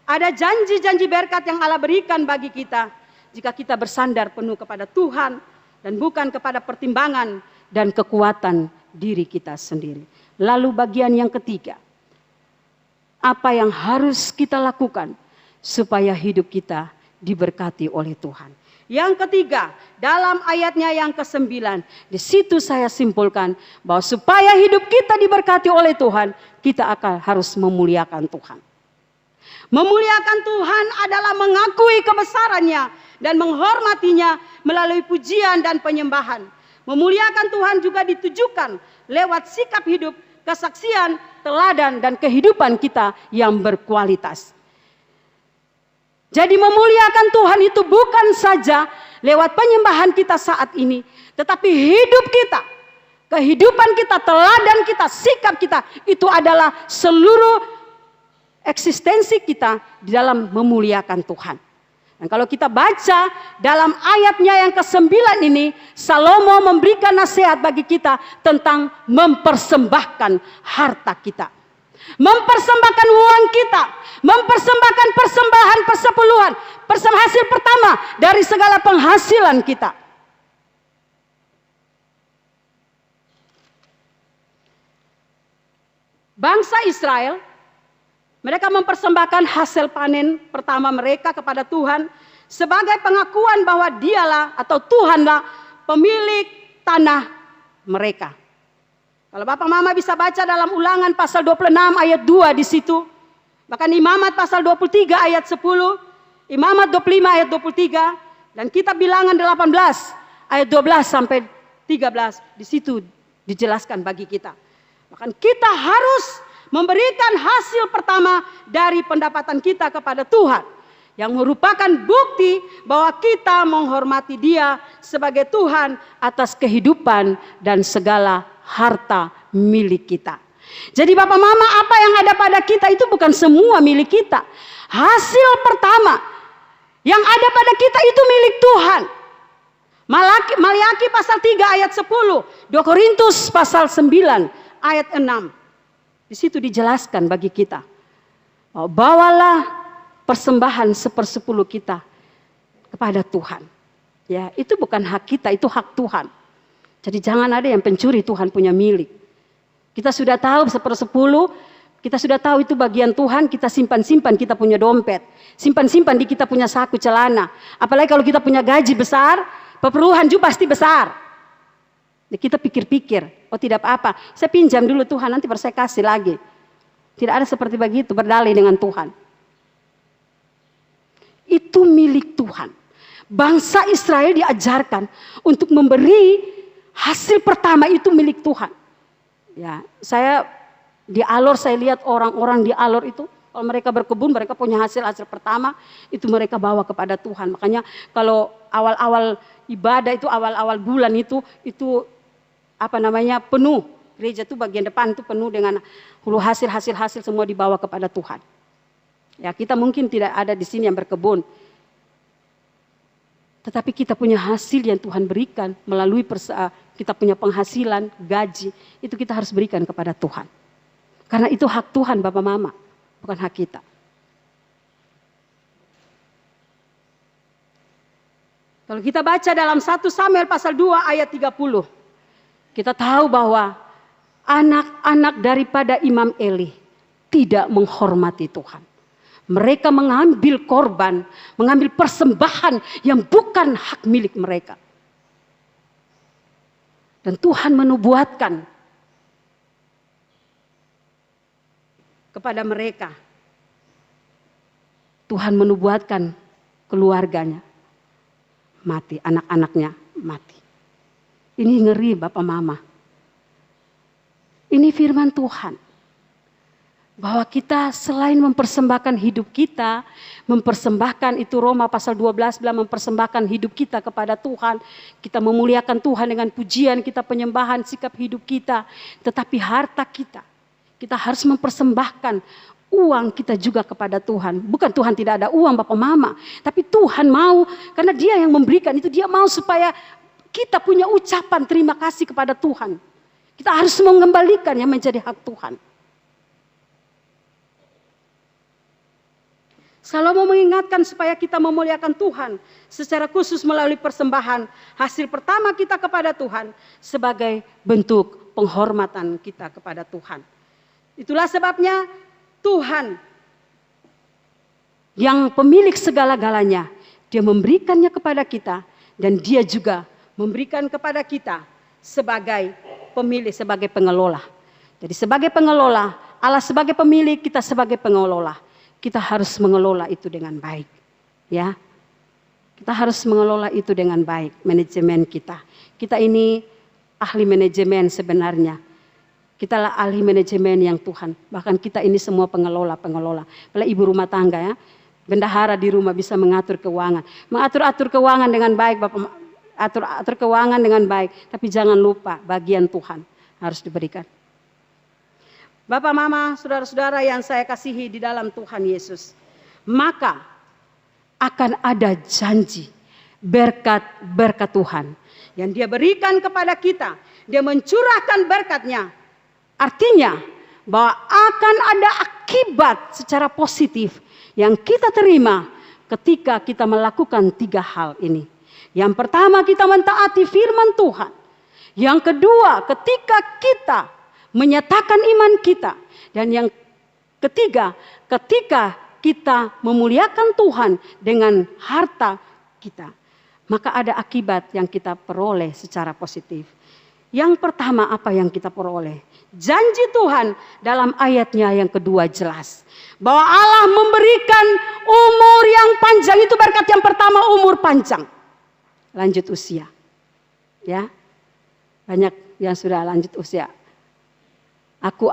Ada janji-janji berkat yang Allah berikan bagi kita. Jika kita bersandar penuh kepada Tuhan. Dan bukan kepada pertimbangan dan kekuatan diri kita sendiri. Lalu bagian yang ketiga. Apa yang harus kita lakukan supaya hidup kita diberkati oleh Tuhan. Yang ketiga, dalam ayatnya yang ke-9, di situ saya simpulkan bahwa supaya hidup kita diberkati oleh Tuhan, kita akan harus memuliakan Tuhan. Memuliakan Tuhan adalah mengakui kebesarannya dan menghormatinya melalui pujian dan penyembahan. Memuliakan Tuhan juga ditujukan lewat sikap hidup, kesaksian, teladan dan kehidupan kita yang berkualitas. Jadi memuliakan Tuhan itu bukan saja lewat penyembahan kita saat ini, tetapi hidup kita, kehidupan kita, teladan kita, sikap kita, itu adalah seluruh eksistensi kita di dalam memuliakan Tuhan. Dan kalau kita baca dalam ayatnya yang ke-9 ini, Salomo memberikan nasihat bagi kita tentang mempersembahkan harta kita. Mempersembahkan uang kita, mempersembahkan persembahan persepuluhan, hasil pertama dari segala penghasilan kita. Bangsa Israel, mereka mempersembahkan hasil panen pertama mereka kepada Tuhan sebagai pengakuan bahwa dialah atau Tuhanlah pemilik tanah mereka. Kalau Bapak Mama bisa baca dalam Ulangan pasal 26 ayat 2 di situ. Bahkan Imamat pasal 23 ayat 10. Imamat 25 ayat 23. Dan Kitab Bilangan 18 ayat 12 sampai 13. Di situ dijelaskan bagi kita. Bahkan kita harus memberikan hasil pertama dari pendapatan kita kepada Tuhan. Yang merupakan bukti bahwa kita menghormati Dia sebagai Tuhan atas kehidupan dan segala harta milik kita. Jadi Bapak Mama, apa yang ada pada kita itu bukan semua milik kita. Hasil pertama yang ada pada kita itu milik Tuhan. Maliaki pasal 3 ayat 10. 2 Korintus pasal 9 ayat 6. Di situ dijelaskan bagi kita. Bawalah persembahan 1/10 kita kepada Tuhan. Ya, itu bukan hak kita, itu hak Tuhan. Jadi jangan ada yang pencuri Tuhan punya milik. Kita sudah tahu 1/10, kita sudah tahu itu bagian Tuhan, kita simpan-simpan, kita punya dompet. Simpan-simpan di kita punya saku celana. Apalagi kalau kita punya gaji besar, keperluan juga pasti besar. Kita pikir-pikir, oh tidak apa-apa, saya pinjam dulu Tuhan, nanti baru saya kasih lagi. Tidak ada seperti begitu, berdalih dengan Tuhan. Itu milik Tuhan. Bangsa Israel diajarkan untuk memberi hasil pertama itu milik Tuhan. Ya, saya di Alor saya lihat orang-orang di Alor itu Kalau mereka berkebun, mereka punya hasil pertama, itu mereka bawa kepada Tuhan. Makanya kalau awal-awal ibadah itu, awal-awal bulan itu penuh. Gereja itu bagian depan itu penuh dengan hulu hasil semua dibawa kepada Tuhan. Ya, kita mungkin tidak ada di sini yang berkebun. Tetapi kita punya hasil yang Tuhan berikan melalui kita punya penghasilan, gaji, itu kita harus berikan kepada Tuhan. Karena itu hak Tuhan Bapak Mama, bukan hak kita. Kalau kita baca dalam 1 Samuel pasal 2 ayat 30, kita tahu bahwa anak-anak daripada Imam Eli tidak menghormati Tuhan. Mereka mengambil korban, mengambil persembahan yang bukan hak milik mereka. Dan Tuhan menubuatkan kepada mereka. Tuhan menubuatkan keluarganya mati, anak-anaknya mati. Ini ngeri Bapak Mama. Ini firman Tuhan. Bahwa kita selain mempersembahkan hidup kita, mempersembahkan itu Roma pasal 12 bilang mempersembahkan hidup kita kepada Tuhan. Kita memuliakan Tuhan dengan pujian, kita penyembahan sikap hidup kita. Tetapi harta kita harus mempersembahkan uang kita juga kepada Tuhan. Bukan Tuhan tidak ada uang Bapak Mama. Tapi Tuhan mau, karena Dia yang memberikan itu, Dia mau supaya kita punya ucapan terima kasih kepada Tuhan. Kita harus mengembalikan yang menjadi hak Tuhan. Salomo mengingatkan supaya kita memuliakan Tuhan secara khusus melalui persembahan hasil pertama kita kepada Tuhan sebagai bentuk penghormatan kita kepada Tuhan. Itulah sebabnya Tuhan yang pemilik segala-galanya, Dia memberikannya kepada kita dan Dia juga memberikan kepada kita sebagai pemilik, sebagai pengelola. Jadi sebagai pengelola, Allah sebagai pemilik, kita sebagai pengelola. Kita harus mengelola itu dengan baik, ya. Kita harus mengelola itu dengan baik, manajemen kita. Kita ini ahli manajemen sebenarnya. Kita lah ahli manajemen yang Tuhan. Bahkan kita ini semua pengelola. Apalagi ibu rumah tangga ya, bendahara di rumah bisa mengatur keuangan, mengatur keuangan dengan baik, Bapak. Atur keuangan dengan baik. Tapi jangan lupa bagian Tuhan harus diberikan. Bapak, Mama, saudara-saudara yang saya kasihi di dalam Tuhan Yesus. Maka akan ada janji berkat Tuhan yang Dia berikan kepada kita. Dia mencurahkan berkat-Nya. Artinya bahwa akan ada akibat secara positif yang kita terima ketika kita melakukan 3 hal ini. Yang pertama, kita mentaati firman Tuhan. Yang kedua, ketika kita menyatakan iman kita. Dan yang ketiga, ketika kita memuliakan Tuhan dengan harta kita, maka ada akibat yang kita peroleh secara positif. Yang pertama, apa yang kita peroleh? Janji Tuhan dalam ayatnya yang kedua jelas. Bahwa Allah memberikan umur yang panjang. Itu berkat yang pertama, umur panjang. Lanjut usia. Ya, banyak yang sudah lanjut usia. Aku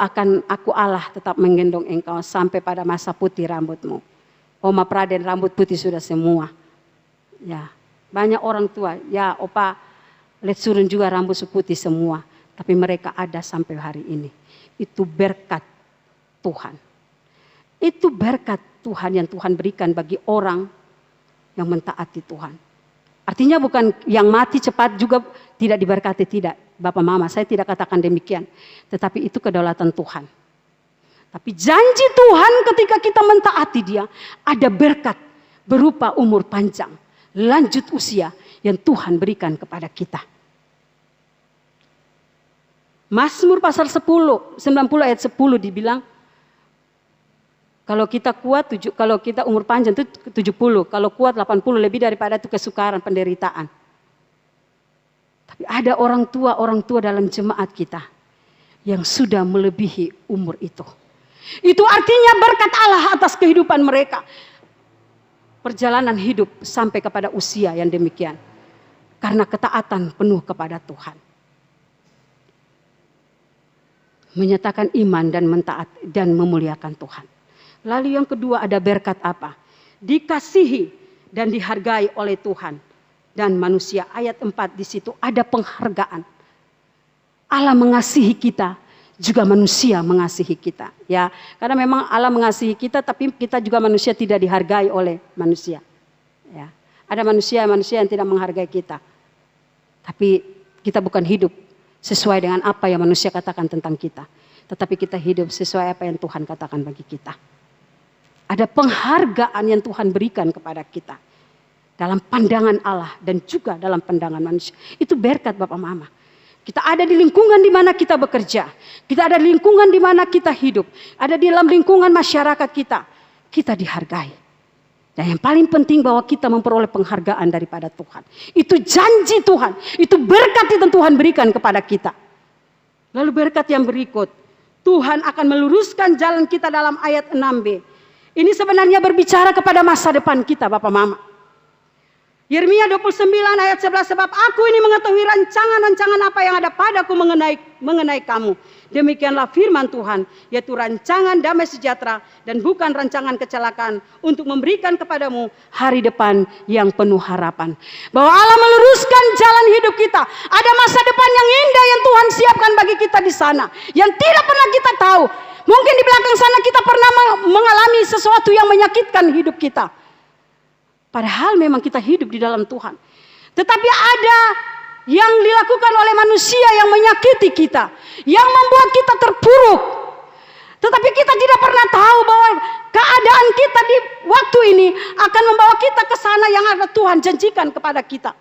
Allah tetap menggendong engkau sampai pada masa putih rambutmu. Oma Praden rambut putih sudah semua. Ya, banyak orang tua. Ya, Opa Letsurun juga rambut putih semua. Tapi mereka ada sampai hari ini. Itu berkat Tuhan. Itu berkat Tuhan yang Tuhan berikan bagi orang yang mentaati Tuhan. Artinya bukan yang mati cepat juga tidak diberkati, tidak. Bapak Mama, saya tidak katakan demikian. Tetapi itu kedaulatan Tuhan. Tapi janji Tuhan ketika kita mentaati Dia, ada berkat berupa umur panjang, lanjut usia yang Tuhan berikan kepada kita. Mazmur pasal 90 ayat 10 dibilang, kalau kita kuat, kalau kita umur panjang itu 70, kalau kuat 80, lebih daripada itu kesukaran, penderitaan. Tapi ada orang tua dalam jemaat kita yang sudah melebihi umur itu. Itu artinya berkat Allah atas kehidupan mereka. Perjalanan hidup sampai kepada usia yang demikian. Karena ketaatan penuh kepada Tuhan. Menyatakan iman dan mentaat dan memuliakan Tuhan. Lalu yang kedua ada berkat apa? Dikasihi dan dihargai oleh Tuhan dan manusia. Ayat 4 di situ ada penghargaan. Allah mengasihi kita, juga manusia mengasihi kita. Ya, karena memang Allah mengasihi kita, tapi kita juga manusia tidak dihargai oleh manusia. Ya, ada manusia yang tidak menghargai kita. Tapi kita bukan hidup sesuai dengan apa yang manusia katakan tentang kita. Tetapi kita hidup sesuai apa yang Tuhan katakan bagi kita. Ada penghargaan yang Tuhan berikan kepada kita. Dalam pandangan Allah dan juga dalam pandangan manusia. Itu berkat Bapak Mama. Kita ada di lingkungan di mana kita bekerja. Kita ada di lingkungan di mana kita hidup. Ada di dalam lingkungan masyarakat kita. Kita dihargai. Dan yang paling penting bahwa kita memperoleh penghargaan daripada Tuhan. Itu janji Tuhan. Itu berkat yang Tuhan berikan kepada kita. Lalu berkat yang berikut. Tuhan akan meluruskan jalan kita dalam ayat 6b. Ini sebenarnya berbicara kepada masa depan kita Bapak Mama. Yeremia 29 ayat 11, sebab aku ini mengetahui rancangan-rancangan apa yang ada padaku mengenai kamu. Demikianlah firman Tuhan, yaitu rancangan damai sejahtera dan bukan rancangan kecelakaan, untuk memberikan kepadamu hari depan yang penuh harapan. Bahwa Allah meluruskan jalan hidup kita. Ada masa depan yang indah yang Tuhan siapkan bagi kita di sana, yang tidak pernah kita tahu. Mungkin di belakang sana kita pernah mengalami sesuatu yang menyakitkan hidup kita. Padahal memang kita hidup di dalam Tuhan. Tetapi ada yang dilakukan oleh manusia yang menyakiti kita. Yang membuat kita terpuruk. Tetapi kita tidak pernah tahu bahwa keadaan kita di waktu ini akan membawa kita ke sana yang ada Tuhan janjikan kepada kita.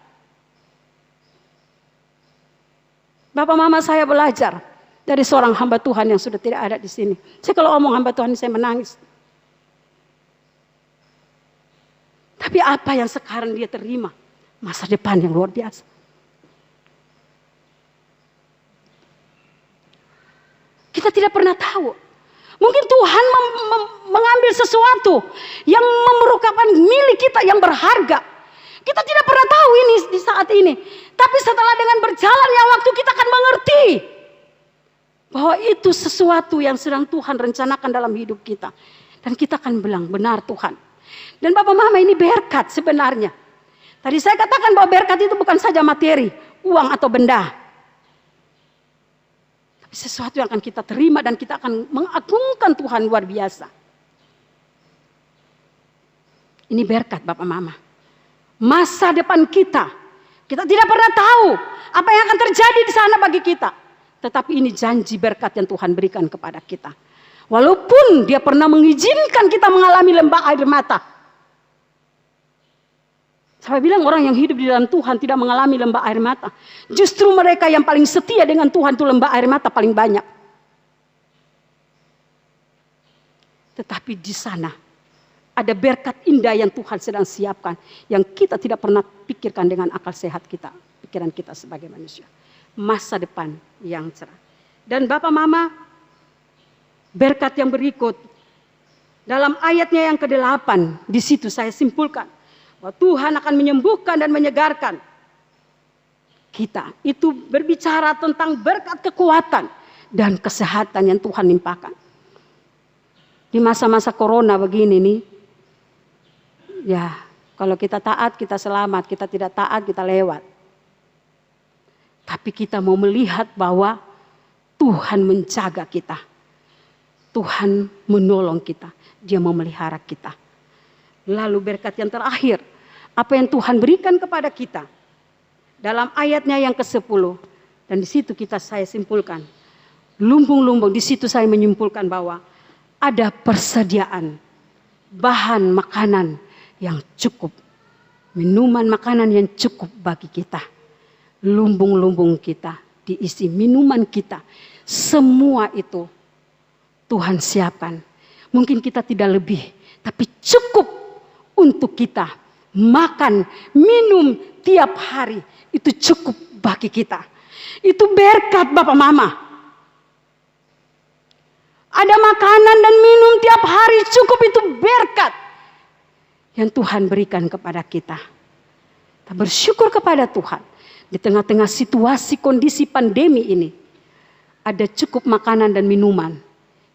Bapak Mama saya belajar dari seorang hamba Tuhan yang sudah tidak ada di sini. Saya kalau omong hamba Tuhan saya menangis. Tapi apa yang sekarang dia terima? Masa depan yang luar biasa. Kita tidak pernah tahu. Mungkin Tuhan mengambil sesuatu yang merupakan milik kita yang berharga. Kita tidak pernah tahu ini di saat ini. Tapi setelah dengan berjalannya waktu kita akan mengerti. Bahwa itu sesuatu yang sedang Tuhan rencanakan dalam hidup kita. Dan kita akan bilang benar Tuhan. Dan Bapak Mama ini berkat sebenarnya. Tadi saya katakan bahwa berkat itu bukan saja materi, uang atau benda. Tapi sesuatu yang akan kita terima dan kita akan mengagungkan Tuhan luar biasa. Ini berkat Bapak Mama. Masa depan kita. Kita tidak pernah tahu apa yang akan terjadi di sana bagi kita. Tetapi ini janji berkat yang Tuhan berikan kepada kita. Walaupun dia pernah mengizinkan kita mengalami lembah air mata. Saya bilang orang yang hidup di dalam Tuhan tidak mengalami lembah air mata. Justru mereka yang paling setia dengan Tuhan itu lembah air mata paling banyak. Tetapi di sana ada berkat indah yang Tuhan sedang siapkan. Yang kita tidak pernah pikirkan dengan akal sehat kita. Pikiran kita sebagai manusia. Masa depan yang cerah. Dan Bapak Mama, berkat yang berikut. Dalam ayatnya yang ke-8, di situ saya simpulkan. Bahwa Tuhan akan menyembuhkan dan menyegarkan kita. Itu berbicara tentang berkat kekuatan dan kesehatan yang Tuhan limpahkan. Di masa-masa corona begini nih. Ya, kalau kita taat kita selamat, kita tidak taat kita lewat. Tapi kita mau melihat bahwa Tuhan menjaga kita. Tuhan menolong kita. Dia memelihara kita. Lalu berkat yang terakhir, apa yang Tuhan berikan kepada kita dalam ayatnya yang ke-10, dan di situ saya simpulkan lumbung-lumbung. Di situ saya menyimpulkan bahwa ada persediaan bahan makanan yang cukup, minuman makanan yang cukup bagi kita. Lumbung-lumbung kita diisi minuman kita, semua itu Tuhan siapkan. Mungkin kita tidak lebih, tapi cukup untuk kita makan, minum tiap hari. Itu cukup bagi kita. Itu berkat Bapak Mama. Ada makanan dan minum tiap hari cukup, itu berkat yang Tuhan berikan kepada kita. Kita bersyukur kepada Tuhan. Di tengah-tengah situasi kondisi pandemi ini, ada cukup makanan dan minuman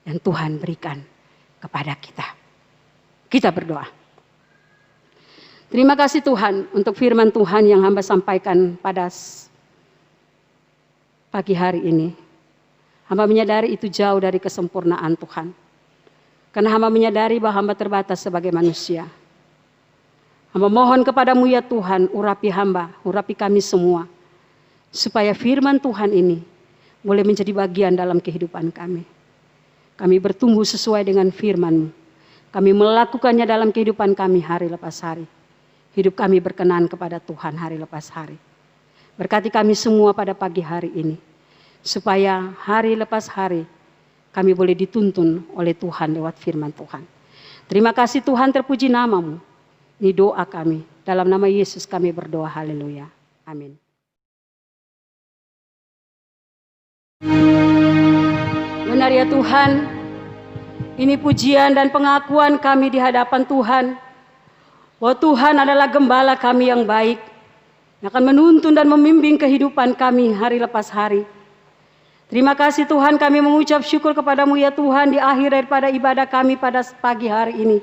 yang Tuhan berikan kepada kita. Kita berdoa. Terima kasih Tuhan untuk firman Tuhan yang hamba sampaikan pada pagi hari ini. Hamba menyadari itu jauh dari kesempurnaan Tuhan. Karena hamba menyadari bahwa hamba terbatas sebagai manusia. Hamba mohon kepadamu ya Tuhan, urapi hamba, urapi kami semua. Supaya firman Tuhan ini boleh menjadi bagian dalam kehidupan kami. Kami bertumbuh sesuai dengan firman-Mu. Kami melakukannya dalam kehidupan kami hari lepas hari. Hidup kami berkenan kepada Tuhan hari lepas hari. Berkati kami semua pada pagi hari ini. Supaya hari lepas hari kami boleh dituntun oleh Tuhan lewat firman Tuhan. Terima kasih Tuhan, terpuji nama-Mu. Ini doa kami. Dalam nama Yesus kami berdoa, haleluya. Amin. Benar ya Tuhan, ini pujian dan pengakuan kami di hadapan Tuhan. Bahwa Tuhan adalah gembala kami yang baik, yang akan menuntun dan membimbing kehidupan kami hari lepas hari. Terima kasih Tuhan, kami mengucap syukur kepadamu ya Tuhan di akhir daripada ibadah kami pada pagi hari ini.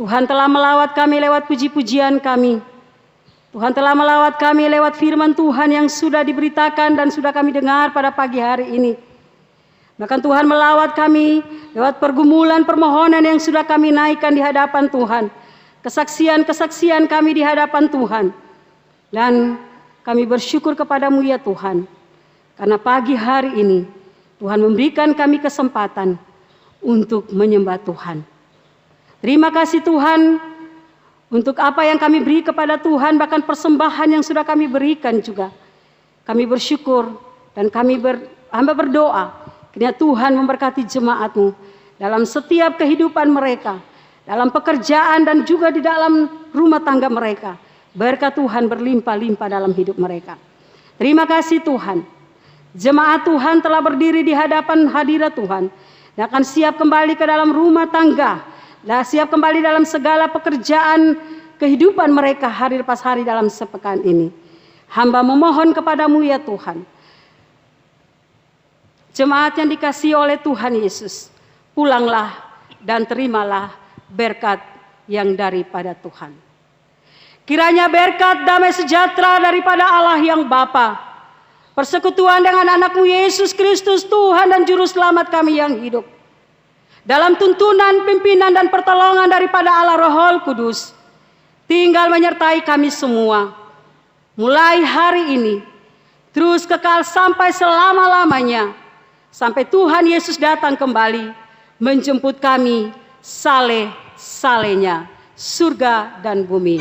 Tuhan telah melawat kami lewat puji-pujian kami. Tuhan telah melawat kami lewat firman Tuhan yang sudah diberitakan dan sudah kami dengar pada pagi hari ini. Bahkan Tuhan melawat kami lewat pergumulan permohonan yang sudah kami naikkan di hadapan Tuhan. Kesaksian-kesaksian kami di hadapan Tuhan. Dan kami bersyukur kepadamu ya Tuhan. Karena pagi hari ini Tuhan memberikan kami kesempatan untuk menyembah Tuhan. Terima kasih Tuhan untuk apa yang kami beri kepada Tuhan, bahkan persembahan yang sudah kami berikan juga. Kami bersyukur dan hamba berdoa kiranya Tuhan memberkati jemaat-Mu dalam setiap kehidupan mereka, dalam pekerjaan dan juga di dalam rumah tangga mereka. Berkat Tuhan berlimpah-limpah dalam hidup mereka. Terima kasih Tuhan. Jemaat Tuhan telah berdiri di hadapan hadirat Tuhan dan akan siap kembali ke dalam rumah tangga, dan siap kembali dalam segala pekerjaan kehidupan mereka hari lepas hari dalam sepekan ini. Hamba memohon kepadamu ya Tuhan, jemaat yang dikasihi oleh Tuhan Yesus, pulanglah dan terimalah berkat yang daripada Tuhan. Kiranya berkat damai sejahtera daripada Allah yang Bapa, persekutuan dengan anak-Mu Yesus Kristus Tuhan dan Juru Selamat kami yang hidup, dalam tuntunan, pimpinan dan pertolongan daripada Allah Roh Kudus, tinggal menyertai kami semua, mulai hari ini, terus kekal sampai selama-lamanya, sampai Tuhan Yesus datang kembali, menjemput kami saleh-salehnya, surga dan bumi.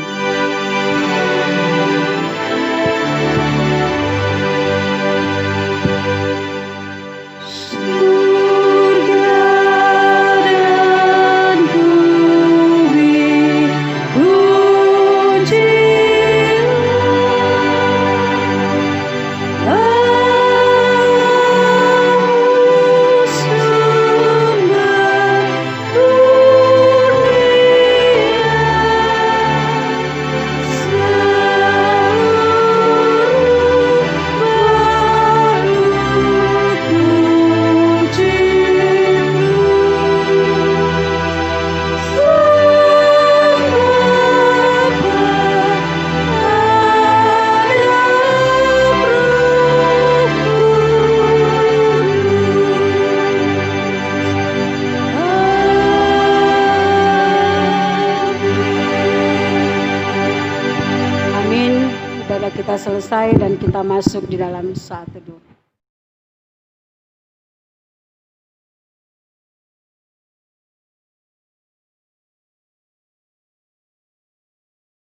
Kita selesai dan kita masuk di dalam saat teduh.